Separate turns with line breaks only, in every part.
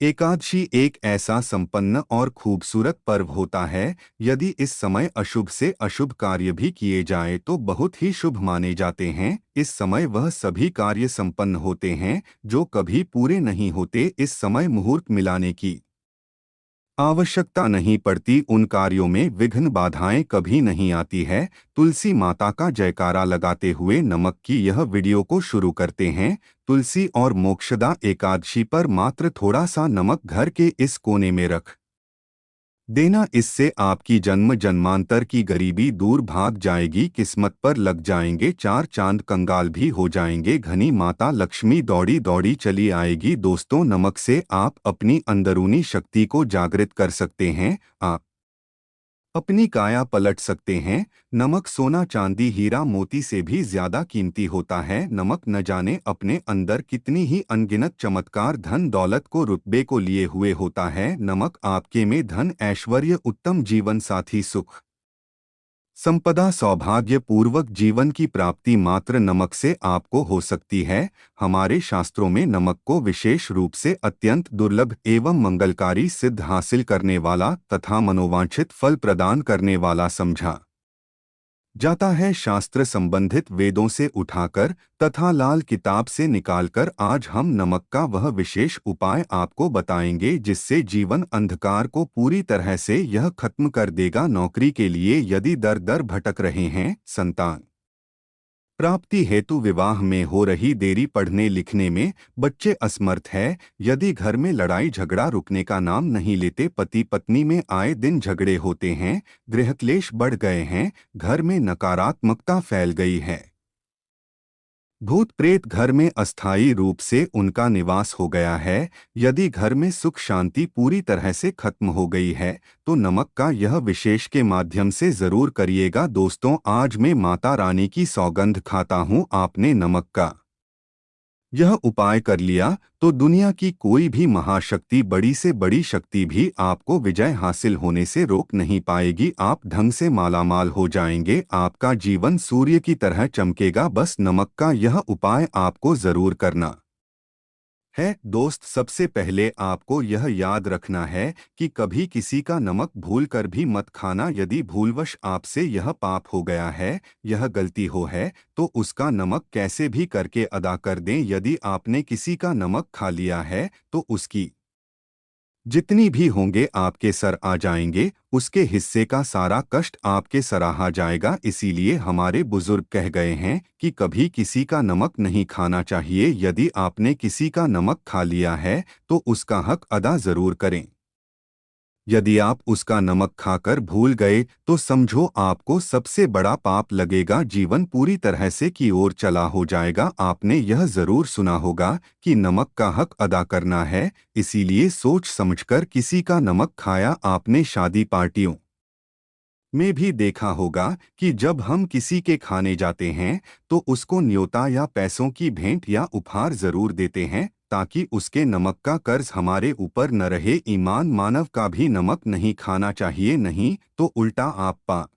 एकादशी एक ऐसा संपन्न और खूबसूरत पर्व होता है। यदि इस समय अशुभ से अशुभ कार्य भी किए जाएं तो बहुत ही शुभ माने जाते हैं। इस समय वह सभी कार्य संपन्न होते हैं जो कभी पूरे नहीं होते। इस समय मुहूर्त मिलाने की आवश्यकता नहीं पड़ती। उन कार्यों में विघ्न बाधाएं कभी नहीं आती है। तुलसी माता का जयकारा लगाते हुए नमक की यह वीडियो को शुरू करते हैं। तुलसी और मोक्षदा एकादशी पर मात्र थोड़ा सा नमक घर के इस कोने में रख देना। इससे आपकी जन्म जन्मांतर की गरीबी दूर भाग जाएगी। किस्मत पर लग जाएंगे चार चांद, कंगाल भी हो जाएंगे। घनी माता लक्ष्मी दौड़ी दौड़ी चली आएगी। दोस्तों, नमक से आप अपनी अंदरूनी शक्ति को जागृत कर सकते हैं। आप अपनी काया पलट सकते हैं। नमक सोना चांदी हीरा मोती से भी ज्यादा कीमती होता है। नमक न जाने अपने अंदर कितनी ही अनगिनत चमत्कार, धन दौलत को, रुतबे को लिए हुए होता है। नमक आपके में धन, ऐश्वर्य, उत्तम जीवन साथी, सुख, संपदा, सौभाग्य पूर्वक जीवन की प्राप्ति मात्र नमक से आपको हो सकती है। हमारे शास्त्रों में नमक को विशेष रूप से अत्यंत दुर्लभ एवं मंगलकारी, सिद्ध हासिल करने वाला तथा मनोवांछित फल प्रदान करने वाला समझा जाता है। शास्त्र संबंधित वेदों से उठाकर तथा लाल किताब से निकालकर आज हम नमक का वह विशेष उपाय आपको बताएंगे जिससे जीवन अंधकार को पूरी तरह से यह खत्म कर देगा। नौकरी के लिए यदि दर दर भटक रहे हैं, संतान प्राप्ति हेतु विवाह में हो रही देरी, पढ़ने लिखने में बच्चे असमर्थ है, यदि घर में लड़ाई झगड़ा रुकने का नाम नहीं लेते, पति पत्नी में आए दिन झगड़े होते हैं, गृहक्लेश बढ़ गए हैं, घर में नकारात्मकता फैल गई है, भूत प्रेत घर में अस्थायी रूप से उनका निवास हो गया है, यदि घर में सुख शांति पूरी तरह से खत्म हो गई है, तो नमक का यह विशेष के माध्यम से जरूर करिएगा। दोस्तों, आज मैं माता रानी की सौगंध खाता हूँ, आपने नमक का यह उपाय कर लिया तो दुनिया की कोई भी महाशक्ति, बड़ी से बड़ी शक्ति भी आपको विजय हासिल होने से रोक नहीं पाएगी। आप ढंग से मालामाल हो जाएंगे, आपका जीवन सूर्य की तरह चमकेगा। बस नमक का यह उपाय आपको जरूर करना है। दोस्त, सबसे पहले आपको यह याद रखना है कि कभी किसी का नमक भूल कर भी मत खाना। यदि भूलवश आपसे यह पाप हो गया है, यह गलती हो है, तो उसका नमक कैसे भी करके अदा कर दें। यदि आपने किसी का नमक खा लिया है तो उसकी जितनी भी होंगे आपके सर आ जाएंगे, उसके हिस्से का सारा कष्ट आपके सराहा जाएगा। इसीलिए हमारे बुजुर्ग कह गए हैं कि कभी किसी का नमक नहीं खाना चाहिए। यदि आपने किसी का नमक खा लिया है तो उसका हक अदा जरूर करें। यदि आप उसका नमक खाकर भूल गए तो समझो आपको सबसे बड़ा पाप लगेगा, जीवन पूरी तरह से की ओर चला हो जाएगा। आपने यह जरूर सुना होगा कि नमक का हक अदा करना है, इसीलिए सोच समझकर किसी का नमक खाया। आपने शादी पार्टियों में भी देखा होगा कि जब हम किसी के खाने जाते हैं तो उसको न्योता या पैसों की भेंट या उपहार जरूर देते हैं ताकि उसके नमक का कर्ज हमारे ऊपर न रहे। ईमान मानव का भी नमक नहीं खाना चाहिए, नहीं तो उल्टा आप पाप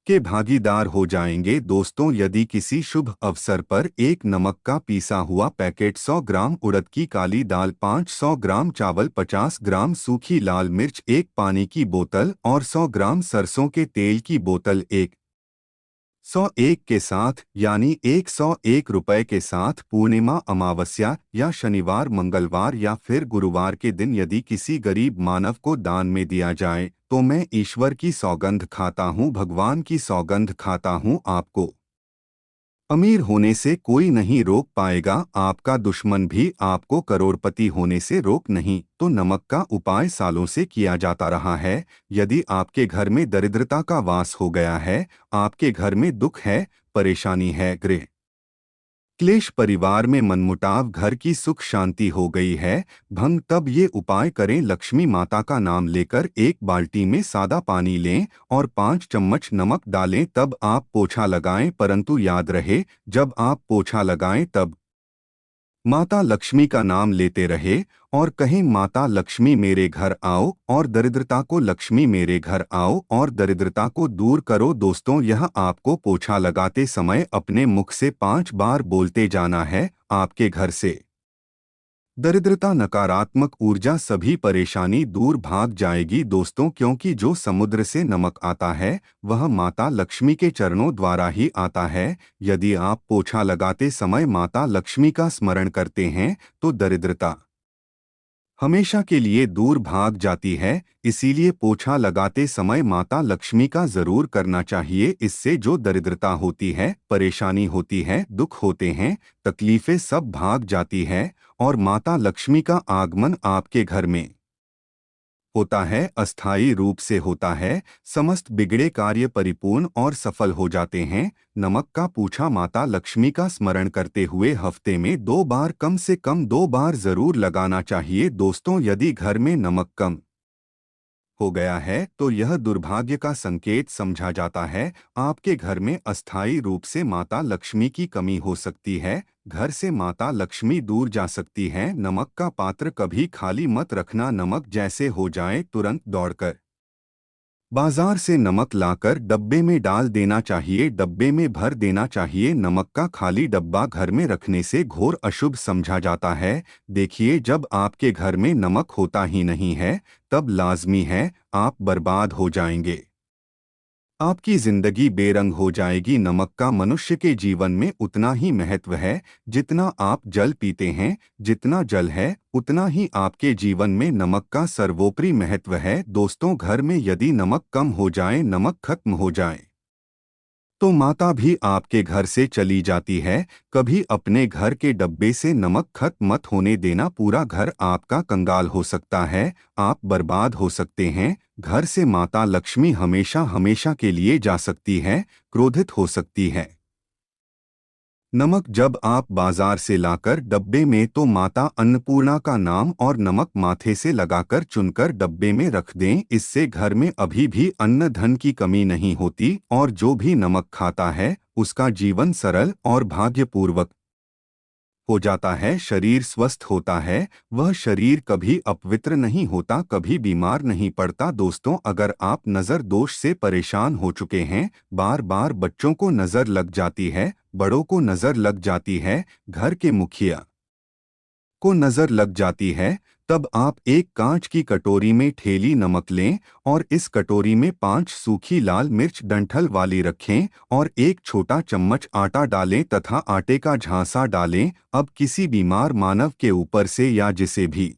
के भागीदार हो जाएंगे। दोस्तों, यदि किसी शुभ अवसर पर एक नमक का पीसा हुआ पैकेट, 100 ग्राम उड़द की काली दाल, 500 ग्राम चावल, 50 ग्राम सूखी लाल मिर्च, एक पानी की बोतल और 100 ग्राम सरसों के तेल की बोतल, 101 के साथ यानी 101 रुपए के साथ पूर्णिमा, अमावस्या या शनिवार, मंगलवार या फिर गुरुवार के दिन यदि किसी गरीब मानव को दान में दिया जाए तो मैं ईश्वर की सौगंध खाता हूँ, भगवान की सौगंध खाता हूँ, आपको अमीर होने से कोई नहीं रोक पाएगा। आपका दुश्मन भी आपको करोड़पति होने से रोक नहीं। तो नमक का उपाय सालों से किया जाता रहा है। यदि आपके घर में दरिद्रता का वास हो गया है, आपके घर में दुख है, परेशानी है, गृह क्लेश, परिवार में मनमुटाव, घर की सुख शांति हो गई है भंग, तब ये उपाय करें। लक्ष्मी माता का नाम लेकर एक बाल्टी में सादा पानी लें और 5 चम्मच नमक डालें, तब आप पोछा लगाएं। परंतु याद रहे, जब आप पोछा लगाएं तब माता लक्ष्मी का नाम लेते रहे और कहें, माता लक्ष्मी मेरे घर आओ और दरिद्रता को, लक्ष्मी मेरे घर आओ और दरिद्रता को दूर करो। दोस्तों, यह आपको पोछा लगाते समय अपने मुख से 5 बार बोलते जाना है। आपके घर से दरिद्रता नकारात्मक ऊर्जा सभी परेशानी दूर भाग जाएगी दोस्तों, क्योंकि जो समुद्र से नमक आता है वह माता लक्ष्मी के चरणों द्वारा ही आता है। यदि आप पोछा लगाते समय माता लक्ष्मी का स्मरण करते हैं तो दरिद्रता हमेशा के लिए दूर भाग जाती है। इसीलिए पोछा लगाते समय माता लक्ष्मी का जरूर करना चाहिए। इससे जो दरिद्रता होती है, परेशानी होती है, दुख होते हैं, तकलीफें सब भाग जाती है और माता लक्ष्मी का आगमन आपके घर में होता है, अस्थायी रूप से होता है। समस्त बिगड़े कार्य परिपूर्ण और सफल हो जाते हैं। नमक का पूछा माता लक्ष्मी का स्मरण करते हुए हफ्ते में 2 बार, कम से कम 2 बार जरूर लगाना चाहिए दोस्तों। यदि घर में नमक कम हो गया है तो यह दुर्भाग्य का संकेत समझा जाता है। आपके घर में अस्थायी रूप से माता लक्ष्मी की कमी हो सकती है। घर से माता लक्ष्मी दूर जा सकती है। नमक का पात्र कभी खाली मत रखना। नमक जैसे हो जाए तुरंत दौड़कर बाजार से नमक लाकर डब्बे में डाल देना चाहिए, डब्बे में भर देना चाहिए। नमक का खाली डब्बा घर में रखने से घोर अशुभ समझा जाता है। देखिए, जब आपके घर में नमक होता ही नहीं है तब लाजमी है आप बर्बाद हो जाएंगे। आपकी जिंदगी बेरंग हो जाएगी। नमक का मनुष्य के जीवन में उतना ही महत्व है जितना आप जल पीते हैं। जितना जल है उतना ही आपके जीवन में नमक का सर्वोपरि महत्व है दोस्तों। घर में यदि नमक कम हो जाए, नमक खत्म हो जाए, तो माता भी आपके घर से चली जाती है। कभी अपने घर के डब्बे से नमक खत्म मत होने देना। पूरा घर आपका कंगाल हो सकता है, आप बर्बाद हो सकते हैं। घर से माता लक्ष्मी हमेशा हमेशा के लिए जा सकती है, क्रोधित हो सकती है। नमक जब आप बाजार से लाकर डब्बे में, तो माता अन्नपूर्णा का नाम और नमक माथे से लगाकर चुनकर डब्बे में रख दें। इससे घर में अभी भी अन्न धन की कमी नहीं होती और जो भी नमक खाता है उसका जीवन सरल और भाग्यपूर्वक हो जाता है। शरीर स्वस्थ होता है, वह शरीर कभी अपवित्र नहीं होता, कभी बीमार नहीं पड़ता दोस्तों। अगर आप नज़र दोष से परेशान हो चुके हैं, बार बार बच्चों को नज़र लग जाती है, बड़ों को नज़र लग जाती है, घर के मुखिया को नजर लग जाती है, तब आप एक कांच की कटोरी में ठेली नमक लें और इस कटोरी में 5 सूखी लाल मिर्च डंठल वाली रखें और एक छोटा चम्मच आटा डालें तथा आटे का झांसा डालें। अब किसी बीमार मानव के ऊपर से या जिसे भी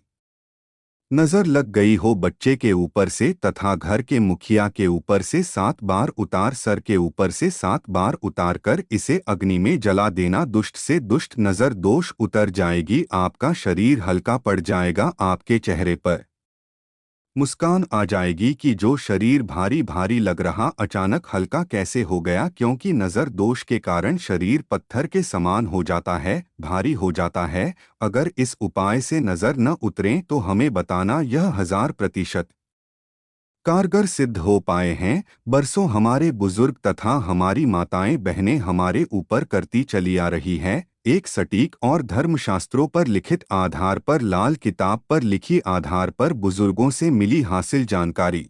नजर लग गई हो, बच्चे के ऊपर से तथा घर के मुखिया के ऊपर से 7 बार उतार, सर के ऊपर से 7 बार उतार कर इसे अग्नि में जला देना। दुष्ट से दुष्ट नजर दोष उतर जाएगी, आपका शरीर हल्का पड़ जाएगा, आपके चेहरे पर मुस्कान आ जाएगी कि जो शरीर भारी भारी लग रहा अचानक हल्का कैसे हो गया, क्योंकि नज़र दोष के कारण शरीर पत्थर के समान हो जाता है, भारी हो जाता है। अगर इस उपाय से नज़र न उतरें तो हमें बताना, यह 1000% कारगर सिद्ध हो पाए हैं। बरसों हमारे बुजुर्ग तथा हमारी माताएं बहनें हमारे ऊपर करती चली आ रही है। एक सटीक और धर्मशास्त्रों पर लिखित आधार पर, लाल किताब पर लिखी आधार पर, बुजुर्गों से मिली हासिल जानकारी,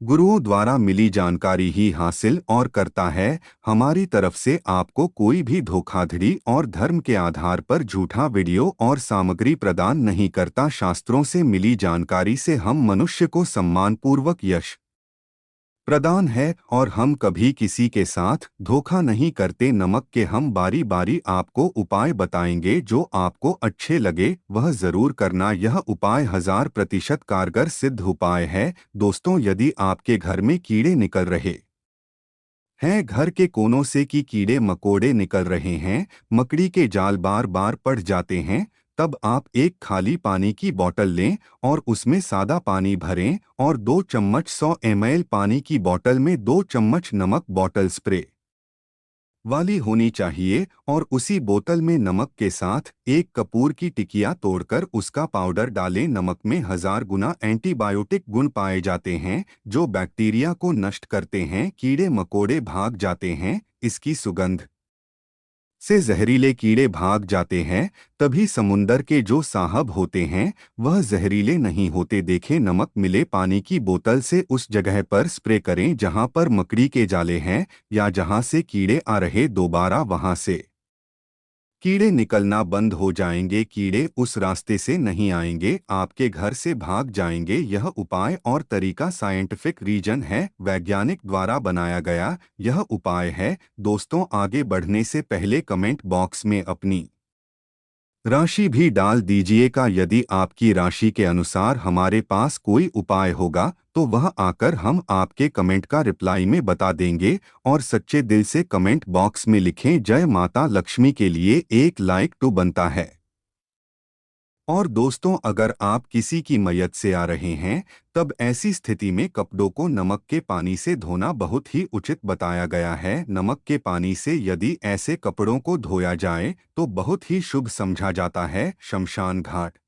गुरुओं द्वारा मिली जानकारी ही हासिल और करता है। हमारी तरफ से आपको कोई भी धोखाधड़ी और धर्म के आधार पर झूठा वीडियो और सामग्री प्रदान नहीं करता। शास्त्रों से मिली जानकारी से हम मनुष्य को सम्मानपूर्वक यश प्रदान है और हम कभी किसी के साथ धोखा नहीं करते। नमक के हम बारी बारी आपको उपाय बताएंगे, जो आपको अच्छे लगे वह जरूर करना। यह उपाय 1000% कारगर सिद्ध उपाय है दोस्तों। यदि आपके घर में कीड़े निकल रहे हैं, घर के कोनों से की कीड़े मकोड़े निकल रहे हैं, मकड़ी के जाल बार बार पड़ जाते हैं, तब आप एक खाली पानी की बोतल लें और उसमें सादा पानी भरें और 2 चम्मच 100 ml पानी की बोतल में 2 चम्मच नमक, बोतल स्प्रे वाली होनी चाहिए, और उसी बोतल में नमक के साथ एक कपूर की टिकिया तोड़कर उसका पाउडर डालें। नमक में 1000 गुना एंटीबायोटिक गुण पाए जाते हैं जो बैक्टीरिया को नष्ट करते हैं, कीड़े मकोड़े भाग जाते हैं। इसकी सुगंध से जहरीले कीड़े भाग जाते हैं। तभी समुंदर के जो साहब होते हैं वह जहरीले नहीं होते। देखें, नमक मिले पानी की बोतल से उस जगह पर स्प्रे करें जहां पर मकड़ी के जाले हैं या जहां से कीड़े आ रहे, दोबारा वहां से कीड़े निकलना बंद हो जाएंगे, कीड़े उस रास्ते से नहीं आएंगे, आपके घर से भाग जाएंगे। यह उपाय और तरीका साइंटिफिक रीजन है, वैज्ञानिक द्वारा बनाया गया यह उपाय है। दोस्तों, आगे बढ़ने से पहले कमेंट बॉक्स में अपनी राशि भी डाल दीजिएगा। यदि आपकी राशि के अनुसार हमारे पास कोई उपाय होगा तो वह आकर हम आपके कमेंट का रिप्लाई में बता देंगे। और सच्चे दिल से कमेंट बॉक्स में लिखें, जय माता लक्ष्मी। के लिए एक लाइक तो बनता है। और दोस्तों, अगर आप किसी की मयत से आ रहे हैं तब ऐसी स्थिति में कपड़ों को नमक के पानी से धोना बहुत ही उचित बताया गया है। नमक के पानी से यदि ऐसे कपड़ों को धोया जाए तो बहुत ही शुभ समझा जाता है। शमशान घाट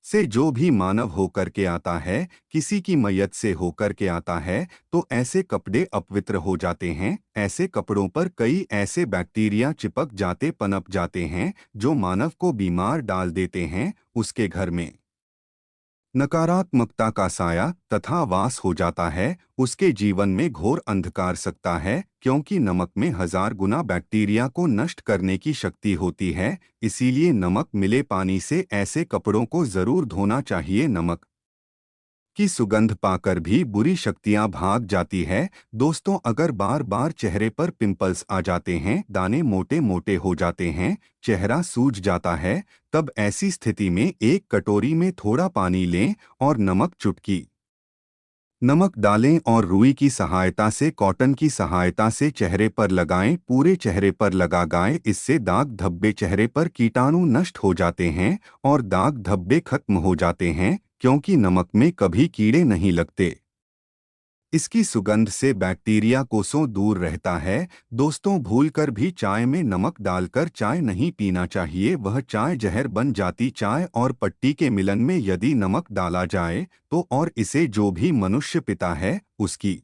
से जो भी मानव होकर के आता है, किसी की मयत से होकर के आता है, तो ऐसे कपड़े अपवित्र हो जाते हैं। ऐसे कपड़ों पर कई ऐसे बैक्टीरिया चिपक जाते, पनप जाते हैं, जो मानव को बीमार डाल देते हैं। उसके घर में नकारात्मकता का साया तथा वास हो जाता है। उसके जीवन में घोर अंधकार सकता है, क्योंकि नमक में 1000 गुना बैक्टीरिया को नष्ट करने की शक्ति होती है। इसीलिए नमक मिले पानी से ऐसे कपड़ों को जरूर धोना चाहिए। नमक की सुगंध पाकर भी बुरी शक्तियां भाग जाती है। दोस्तों, अगर बार बार चेहरे पर पिंपल्स आ जाते हैं, दाने मोटे मोटे हो जाते हैं, चेहरा सूज जाता है, तब ऐसी स्थिति में एक कटोरी में थोड़ा पानी लें और नमक चुटकी नमक डालें और रुई की सहायता से, कॉटन की सहायता से चेहरे पर लगाएं। पूरे चेहरे पर लगाएं। इससे दाग धब्बे, चेहरे पर कीटाणु नष्ट हो जाते हैं और दाग धब्बे खत्म हो जाते हैं, क्योंकि नमक में कभी कीड़े नहीं लगते। इसकी सुगंध से बैक्टीरिया कोसों दूर रहता है। दोस्तों, भूलकर भी चाय में नमक डालकर चाय नहीं पीना चाहिए, वह चाय जहर बन जाती। चाय और पट्टी के मिलन में यदि नमक डाला जाए तो और इसे जो भी मनुष्य पीता है उसकी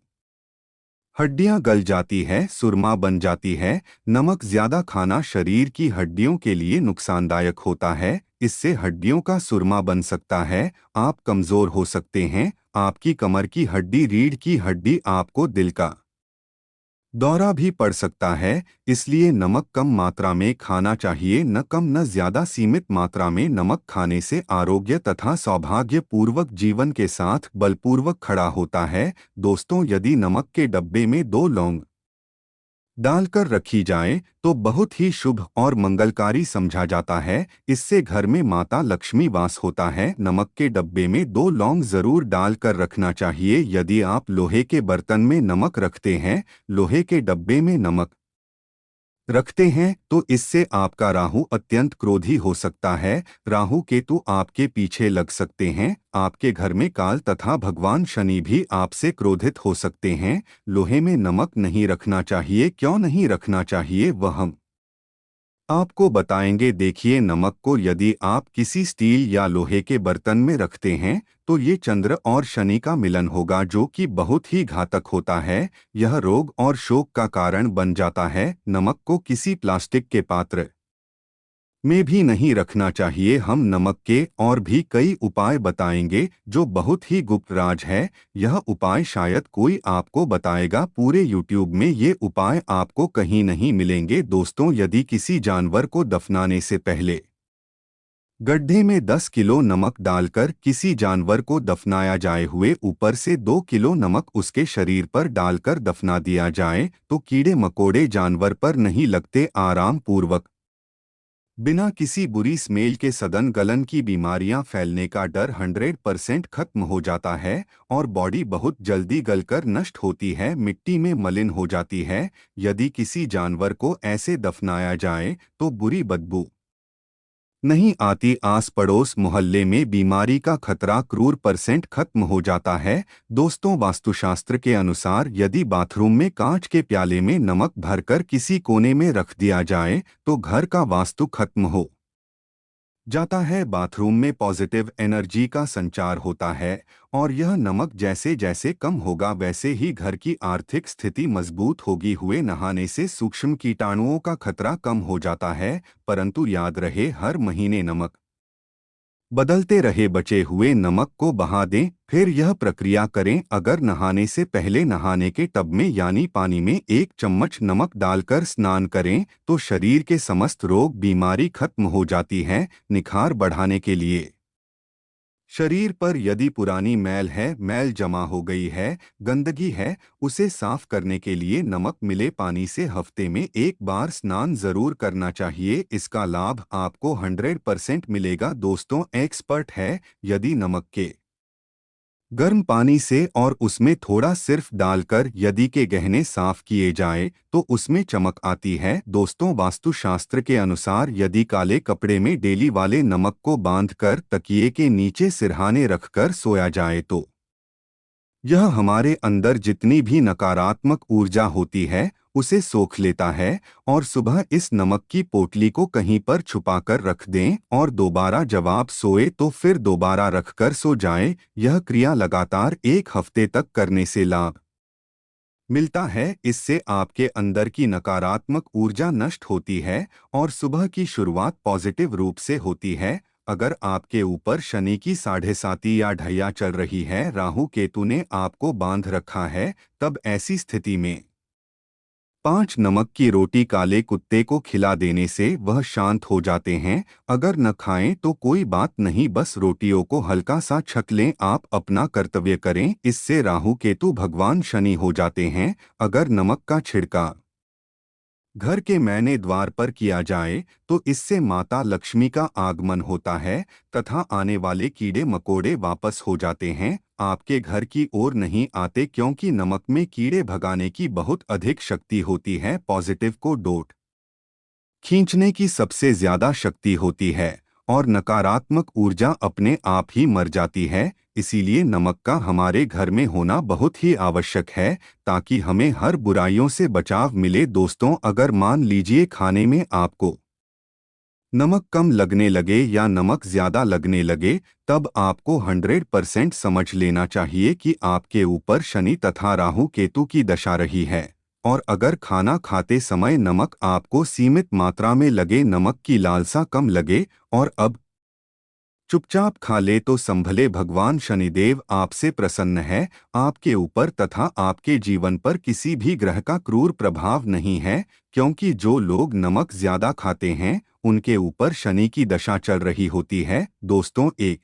हड्डियां गल जाती है, सुरमा बन जाती है। नमक ज्यादा खाना शरीर की हड्डियों के लिए नुकसानदायक होता है। इससे हड्डियों का सुरमा बन सकता है, आप कमजोर हो सकते हैं। आपकी कमर की हड्डी, रीढ़ की हड्डी, आपको दिल का दौरा भी पड़ सकता है। इसलिए नमक कम मात्रा में खाना चाहिए, न कम न ज्यादा। सीमित मात्रा में नमक खाने से आरोग्य तथा सौभाग्यपूर्वक जीवन के साथ बलपूर्वक खड़ा होता है। दोस्तों, यदि नमक के डब्बे में 2 लौंग डालकर रखी जाए तो बहुत ही शुभ और मंगलकारी समझा जाता है। इससे घर में माता लक्ष्मी वास होता है। नमक के डब्बे में 2 लौंग जरूर डालकर रखना चाहिए। यदि आप लोहे के बर्तन में नमक रखते हैं, लोहे के डब्बे में नमक रखते हैं, तो इससे आपका राहु अत्यंत क्रोधी हो सकता है। राहु केतु आपके पीछे लग सकते हैं। आपके घर में काल तथा भगवान शनि भी आपसे क्रोधित हो सकते हैं। लोहे में नमक नहीं रखना चाहिए। क्यों नहीं रखना चाहिए, वह हम आपको बताएंगे। देखिए, नमक को यदि आप किसी स्टील या लोहे के बर्तन में रखते हैं तो ये चंद्र और शनि का मिलन होगा, जो कि बहुत ही घातक होता है। यह रोग और शोक का कारण बन जाता है। नमक को किसी प्लास्टिक के पात्र में भी नहीं रखना चाहिए। हम नमक के और भी कई उपाय बताएंगे जो बहुत ही गुप्त राज है। यह उपाय शायद कोई आपको बताएगा। पूरे यूट्यूब में ये उपाय आपको कहीं नहीं मिलेंगे। दोस्तों, यदि किसी जानवर को दफनाने से पहले गड्ढे में 10 किलो नमक डालकर किसी जानवर को दफनाया जाए, हुए ऊपर से 2 किलो नमक उसके शरीर पर डालकर दफना दिया जाए, तो कीड़े मकोड़े जानवर पर नहीं लगते। आराम पूर्वक, बिना किसी बुरी स्मेल के सदन गलन की बीमारियां फैलने का डर 100% खत्म हो जाता है और बॉडी बहुत जल्दी गलकर नष्ट होती है, मिट्टी में मलिन हो जाती है। यदि किसी जानवर को ऐसे दफनाया जाए तो बुरी बदबू नहीं आती। आस पड़ोस मोहल्ले में बीमारी का खतरा क्रूर % खत्म हो जाता है। दोस्तों, वास्तुशास्त्र के अनुसार यदि बाथरूम में कांच के प्याले में नमक भरकर किसी कोने में रख दिया जाए तो घर का वास्तु खत्म हो जाता है। बाथरूम में पॉजिटिव एनर्जी का संचार होता है और यह नमक जैसे जैसे कम होगा वैसे ही घर की आर्थिक स्थिति मजबूत होगी। हुए नहाने से सूक्ष्म कीटाणुओं का खतरा कम हो जाता है, परंतु याद रहे, हर महीने नमक बदलते रहे बचे हुए नमक को बहा दें। फिर यह प्रक्रिया करें। अगर नहाने से पहले नहाने के टब में यानी पानी में 1 चम्मच नमक डालकर स्नान करें तो शरीर के समस्त रोग बीमारी खत्म हो जाती है। निखार बढ़ाने के लिए शरीर पर यदि पुरानी मैल है, मैल जमा हो गई है, गंदगी है, उसे साफ करने के लिए नमक मिले पानी से हफ्ते में 1 बार स्नान जरूर करना चाहिए। इसका लाभ आपको 100% मिलेगा। दोस्तों, एक्सपर्ट है यदि नमक के गर्म पानी से और उसमें थोड़ा सिर्फ डालकर यदि के गहने साफ किए जाए तो उसमें चमक आती है। दोस्तों, वास्तुशास्त्र के अनुसार यदि काले कपड़े में डेली वाले नमक को बांधकर तकिए के नीचे सिरहाने रखकर सोया जाए तो यह हमारे अंदर जितनी भी नकारात्मक ऊर्जा होती है उसे सोख लेता है। और सुबह इस नमक की पोटली को कहीं पर छुपाकर रख दें और दोबारा जब आप सोए तो फिर दोबारा रखकर सो जाएं। यह क्रिया लगातार 1 हफ्ते तक करने से लाभ मिलता है। इससे आपके अंदर की नकारात्मक ऊर्जा नष्ट होती है और सुबह की शुरुआत पॉजिटिव रूप से होती है। अगर आपके ऊपर शनि की 7.5 या ढैया चल रही है, राहु केतु ने आपको बांध रखा है, तब ऐसी स्थिति में 5 नमक की रोटी काले कुत्ते को खिला देने से वह शांत हो जाते हैं। अगर न खाएं तो कोई बात नहीं, बस रोटियों को हल्का सा छक लें। आप अपना कर्तव्य करें, इससे राहु केतु भगवान शनि हो जाते हैं। अगर नमक का छिड़काव घर के मैने द्वार पर किया जाए तो इससे माता लक्ष्मी का आगमन होता है तथा आने वाले कीड़े मकोड़े वापस हो जाते हैं, आपके घर की ओर नहीं आते, क्योंकि नमक में कीड़े भगाने की बहुत अधिक शक्ति होती है। पॉजिटिव को डोट खींचने की सबसे ज्यादा शक्ति होती है और नकारात्मक ऊर्जा अपने आप ही मर जाती है। इसीलिए नमक का हमारे घर में होना बहुत ही आवश्यक है ताकि हमें हर बुराइयों से बचाव मिले। दोस्तों, अगर मान लीजिए खाने में आपको नमक कम लगने लगे या नमक ज्यादा लगने लगे, तब आपको 100% समझ लेना चाहिए कि आपके ऊपर शनि तथा राहु केतु की दशा रही है। और अगर खाना खाते समय नमक आपको सीमित मात्रा में लगे, नमक की लालसा कम लगे और अब चुपचाप खा ले तो संभले भगवान शनिदेव आपसे प्रसन्न है। आपके ऊपर तथा आपके जीवन पर किसी भी ग्रह का क्रूर प्रभाव नहीं है, क्योंकि जो लोग नमक ज्यादा खाते हैं उनके ऊपर शनि की दशा चल रही होती है। दोस्तों, एक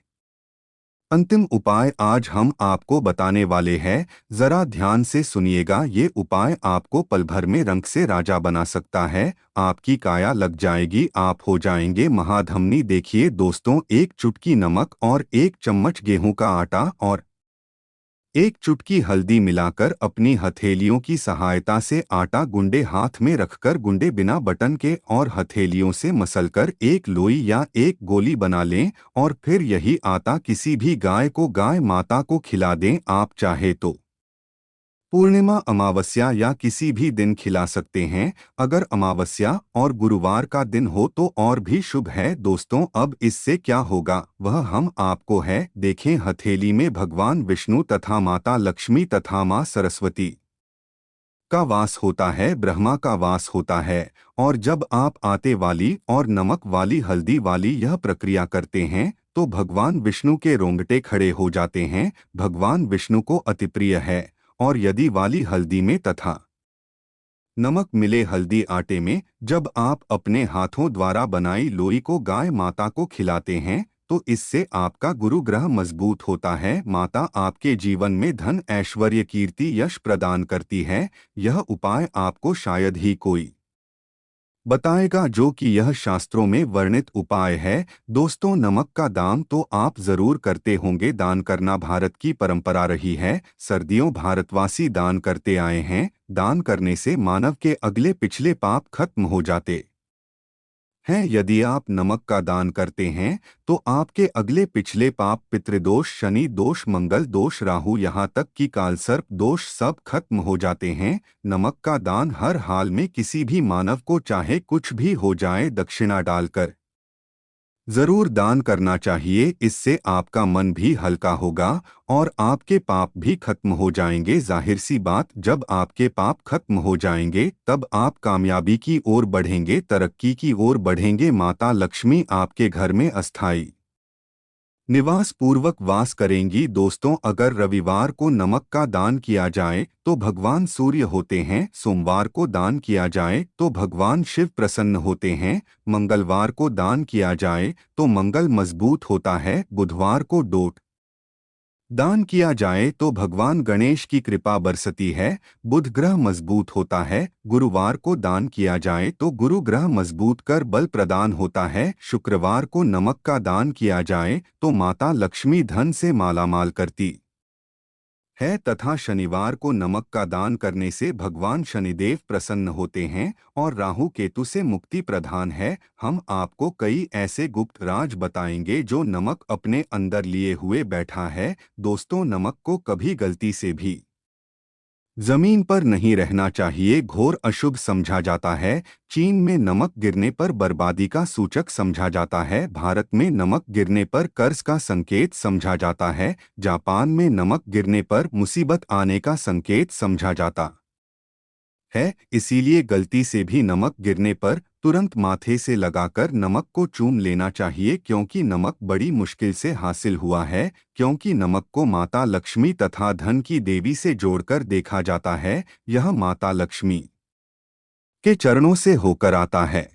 अंतिम उपाय आज हम आपको बताने वाले हैं, जरा ध्यान से सुनिएगा। ये उपाय आपको पल भर में रंग से राजा बना सकता है। आपकी काया लग जाएगी, आप हो जाएंगे महाधमनी। देखिए दोस्तों, 1 चुटकी नमक और 1 चम्मच गेहूं का आटा और 1 चुटकी हल्दी मिलाकर अपनी हथेलियों की सहायता से आटा गुंडे हाथ में रखकर गुंडे बिना बटन के और हथेलियों से मसलकर एक लोई या एक गोली बना लें और फिर यही आटा किसी भी गाय को, गाय माता को खिला दें। आप चाहे तो पूर्णिमा, अमावस्या या किसी भी दिन खिला सकते हैं। अगर अमावस्या और गुरुवार का दिन हो तो और भी शुभ है। दोस्तों, अब इससे क्या होगा वह हम आपको है। देखें, हथेली में भगवान विष्णु तथा माता लक्ष्मी तथा माँ सरस्वती का वास होता है, ब्रह्मा का वास होता है। और जब आप आटे वाली और नमक वाली हल्दी वाली यह प्रक्रिया करते हैं तो भगवान विष्णु के रोंगटे खड़े हो जाते हैं। भगवान विष्णु को अति प्रिय है। और यदि वाली हल्दी में तथा नमक मिले हल्दी आटे में जब आप अपने हाथों द्वारा बनाई लोई को गाय माता को खिलाते हैं तो इससे आपका गुरु ग्रह मजबूत होता है। माता आपके जीवन में धन, ऐश्वर्य, कीर्ति, यश प्रदान करती है। यह उपाय आपको शायद ही कोई बताएगा, जो कि यह शास्त्रों में वर्णित उपाय है। दोस्तों, नमक का दान तो आप जरूर करते होंगे। दान करना भारत की परंपरा रही है। सर्दियों भारतवासी दान करते आए हैं। दान करने से मानव के अगले पिछले पाप खत्म हो जाते हैं। यदि आप नमक का दान करते हैं तो आपके अगले पिछले पाप, पितृदोष, शनि दोष, मंगल दोष, राहु, यहाँ तक कि कालसर्प दोष सब खत्म हो जाते हैं। नमक का दान हर हाल में किसी भी मानव को, चाहे कुछ भी हो जाए, दक्षिणा डालकर जरूर दान करना चाहिए। इससे आपका मन भी हल्का होगा और आपके पाप भी खत्म हो जाएंगे। जाहिर सी बात, जब आपके पाप खत्म हो जाएंगे तब आप कामयाबी की ओर बढ़ेंगे, तरक्की की ओर बढ़ेंगे। माता लक्ष्मी आपके घर में अस्थायी निवास पूर्वक वास करेंगी। दोस्तों, अगर रविवार को नमक का दान किया जाए तो भगवान सूर्य होते हैं। सोमवार को दान किया जाए तो भगवान शिव प्रसन्न होते हैं। मंगलवार को दान किया जाए तो मंगल मजबूत होता है। बुधवार को डोट दान किया जाए तो भगवान गणेश की कृपा बरसती है। बुध ग्रह मजबूत होता है। गुरुवार को दान किया जाए तो गुरु ग्रह मजबूत कर बल प्रदान होता है। शुक्रवार को नमक का दान किया जाए तो माता लक्ष्मी धन से मालामाल करती है तथा शनिवार को नमक का दान करने से भगवान शनिदेव प्रसन्न होते हैं और राहु केतु से मुक्ति प्रदान है। हम आपको कई ऐसे गुप्त राज बताएंगे जो नमक अपने अंदर लिए हुए बैठा है। दोस्तों, नमक को कभी गलती से भी जमीन पर नहीं रहना चाहिए। घोर अशुभ समझा जाता है। चीन में नमक गिरने पर बर्बादी का सूचक समझा जाता है। भारत में नमक गिरने पर कर्ज का संकेत समझा जाता है। जापान में नमक गिरने पर मुसीबत आने का संकेत समझा जाता है। इसीलिए गलती से भी नमक गिरने पर तुरंत माथे से लगाकर नमक को चूम लेना चाहिए, क्योंकि नमक बड़ी मुश्किल से हासिल हुआ है। क्योंकि नमक को माता लक्ष्मी तथा धन की देवी से जोड़कर देखा जाता है। यह माता लक्ष्मी के चरणों से होकर आता है।